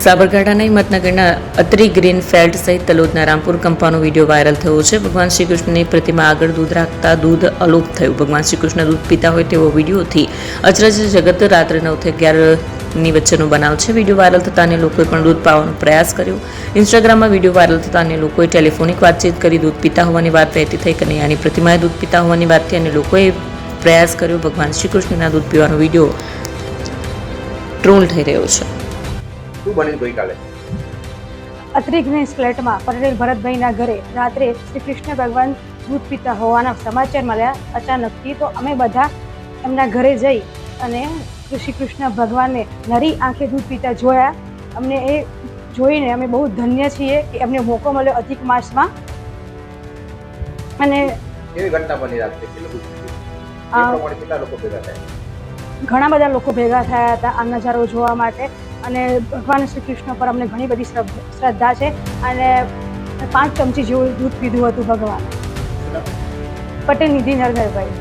સાબરકાંઠાના હિંમતનગરના Atri green failed સહિત તલોદના Rampur કંપાનો video viral થયો છે. ભગવાન શ્રી કૃષ્ણની પ્રતિમા આગળ દૂધ રાખતા દૂધ અલોપ થયું. ભગવાન શ્રી કૃષ્ણ દૂધ પીતા હોય તેવો વિડીયોથી અચરજ જગત. રાત્રે 9 થી 11 વચ્ચેનો બનાવ છે. વિડીયો વાયરલ થતાં અન્ય લોકોએ પણ દૂધ પાવાનો પ્રયાસ કર્યો. ઇન્સ્ટાગ્રામમાં વિડીયો વાયરલ થતાં અન્ય લોકોએ ટેલિફોનિક વાતચીત કરી દૂધ પીતા હોવાની વાત વહેતી થઈ. કનૈયાની પ્રતિમાએ દૂધ પીતા હોવાની વાતથી અન્ય લોકોએ પ્રયાસ કર્યો. ભગવાન શ્રી કૃષ્ણના દૂધ પીવાનો વિડીયો ટ્રોલ થઈ રહ્યો છે. શું બન્યું ગઈકાલે? અત્રી ગ્રીન ફ્લેટમાં પટેલ ભરતભાઈના ઘરે રાત્રે શ્રી કૃષ્ણ ભગવાન દૂધ પીતા હોવાના સમાચાર મળ્યા અચાનકથી. તો અમે બધા એમના ઘરે જઈ અને શ્રી કૃષ્ણ ભગવાનને નરી આંખે દૂધ પીતા જોયા. અમને એ જોઈને અમે બહુ ધન્ય છીએ કે અમને મોકો મળ્યો અધિક માસમાં. અને કેવી ઘટના બની રાત્રે? કેટલા લોકો ભેગા થયા? ઘણા બધા લોકો ભેગા થયા હતા આ નજારો જોવા માટે. અને ભગવાન શ્રી કૃષ્ણ પર અમને ઘણી બધી શ્રદ્ધા છે. અને 5 ચમચી જેવું દૂધ પીધું હતું ભગવાન. પટેલ નિધિ નરનરભાઈ.